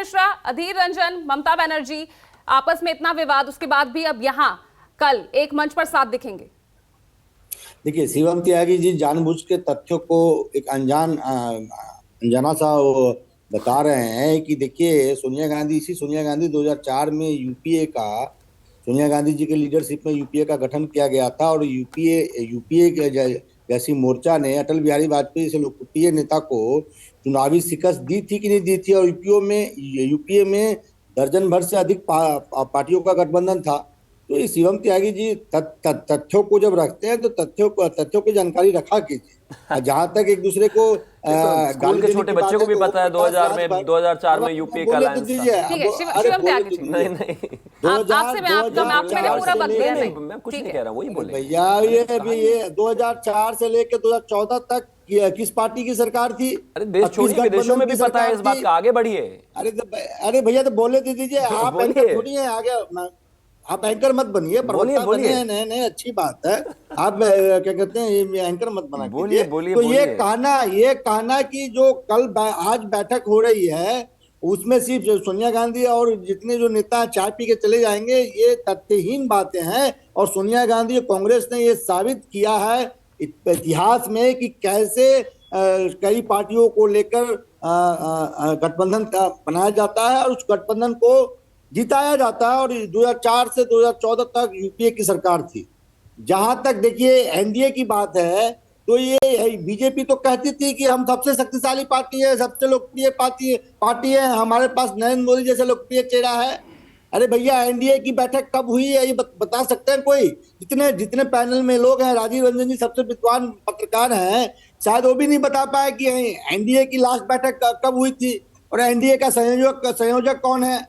मिश्रा, अधीर रंजन, ममता बनर्जी आपस में इतना विवाद, उसके बाद भी अब यहाँ कल एक मंच पर साथ दिखेंगे। देखिए, शिवम त्यागी जी जानबूझ के तथ्यों को एक अनजाना सा वो बता रहे हैं कि देखिए, सोनिया गांधी 2004 में सोनिया गांधी जी के लीडरशिप में यूपीए का गठन किया गया था और यूपीए के जैसी मोर्चा ने अटल बिहारी वाजपेयी से लोकप्रिय नेता को चुनावी शिकस्त दी थी कि नहीं दी थी। और यूपीए में दर्जन भर से अधिक पार्टियों का गठबंधन था। तो ये शिवम त्यागी जी तथ्यों को जब रखते हैं तो तथ्यों की जानकारी रखा कीजिए। जहां तक एक दूसरे को स्कूल के छोटे बच्चे को भी पता है 2004 में यूपीए का अलायंस था। शिवम त्यागी जी, नहीं आपसे मैंने पूरा वक्त दिया। मैं कुछ नहीं कह रहा, वही बोले भैया। ये 2004 से लेकर 2014 तक किस पार्टी की सरकार थी? अरे देश छोड़िए, विदेशों में भी पता है इस बात का, आगे बढ़िए। अरे भैया, तो बोले दीजिए। आप एंकर थोड़ी हैं, आगे आप एंकर मत बनिए, प्रवक्ता बनिए। नहीं, अच्छी बात है। आप क्या कहते हैं, एंकर मत बना कीजिए। तो ये कहना कि जो आज बैठक हो रही है उसमें सिर्फ सोनिया गांधी और जितने जो नेता चाय पी के चले जाएंगे, ये तथ्यहीन बातें हैं। और सोनिया गांधी और कांग्रेस ने ये साबित किया है इतिहास में कि कैसे कई पार्टियों को लेकर गठबंधन बनाया जाता है और उस गठबंधन को जिताया जाता है। और 2004 से 2014 तक यूपीए की सरकार थी। जहां तक देखिए एनडीए की बात है, तो ये बीजेपी तो कहती थी कि हम सबसे शक्तिशाली पार्टी है, सबसे लोकप्रिय पार्टी है, हमारे पास नरेंद्र मोदी जैसे लोकप्रिय चेहरा है। अरे भैया, एनडीए की बैठक कब हुई है ये बता सकते हैं कोई? जितने पैनल में लोग हैं, राजीव रंजन जी सबसे विद्वान पत्रकार हैं, शायद वो भी नहीं बता पाए कि एनडीए की लास्ट बैठक कब हुई थी और एनडीए का संयोजक कौन है।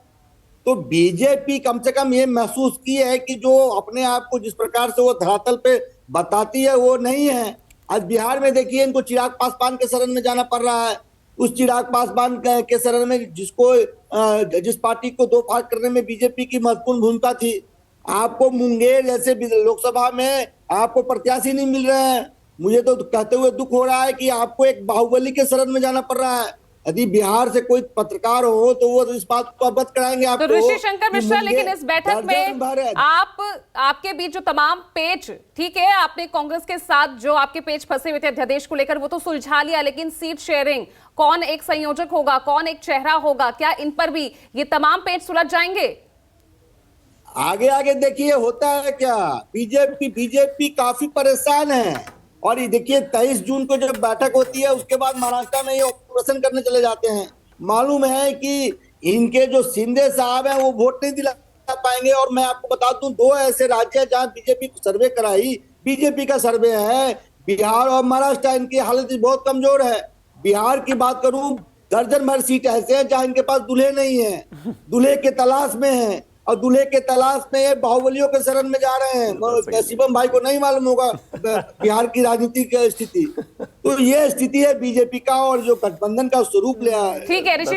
तो बीजेपी कम से कम ये महसूस की है कि जो अपने आप को जिस प्रकार से वो धरातल पे बताती है वो नहीं है। आज बिहार में देखिए, इनको चिराग पासवान के शरण में जाना पड़ रहा है। उस चिराग पासवान के शरण में जिस पार्टी को दो फाड़ करने में बीजेपी की महत्वपूर्ण भूमिका थी। आपको मुंगेर जैसे लोकसभा में आपको प्रत्याशी नहीं मिल रहे हैं। मुझे तो कहते हुए दुख हो रहा है कि आपको एक बाहुबली के शरण में जाना पड़ रहा है। यदि बिहार से कोई पत्रकार हो तो वो इस बात को अवगत कराएंगे आपको। तो ऋषि शंकर मिश्रा, लेकिन इस बैठक में आपके बीच जो तमाम पेच, ठीक है, आपने कांग्रेस के साथ जो आपके पेच फंसे हुए थे अध्यादेश को लेकर वो तो सुलझा लिया, लेकिन सीट शेयरिंग, कौन एक संयोजक होगा, कौन एक चेहरा होगा, क्या इन पर भी ये तमाम पेच सुलझ जाएंगे? आगे देखिए होता है क्या। बीजेपी काफी परेशान है। और ये देखिए, 23 जून को जब बैठक होती है उसके बाद महाराष्ट्र में ये ऑपरेशन करने चले जाते हैं। मालूम है कि इनके जो शिंदे साहब हैं वो वोट नहीं दिला पाएंगे। और मैं आपको बता दूं, 2 ऐसे राज्य हैं जहां बीजेपी सर्वे कराई, बीजेपी का सर्वे है, बिहार और महाराष्ट्र। इनकी हालत बहुत कमजोर है। बिहार की बात करूं, दर्जन भर सीट ऐसे हैं जहां इनके पास दूल्हे नहीं है, दूल्हे के तलाश में है। और दूल्हे के तलाश में ये बाहुबलियों के शरण में जा रहे हैं। शिवम भाई को नहीं मालूम होगा बिहार की राजनीति की स्थिति। तो ये स्थिति है बीजेपी का और जो गठबंधन का स्वरूप लिया है। ठीक है ऋषि।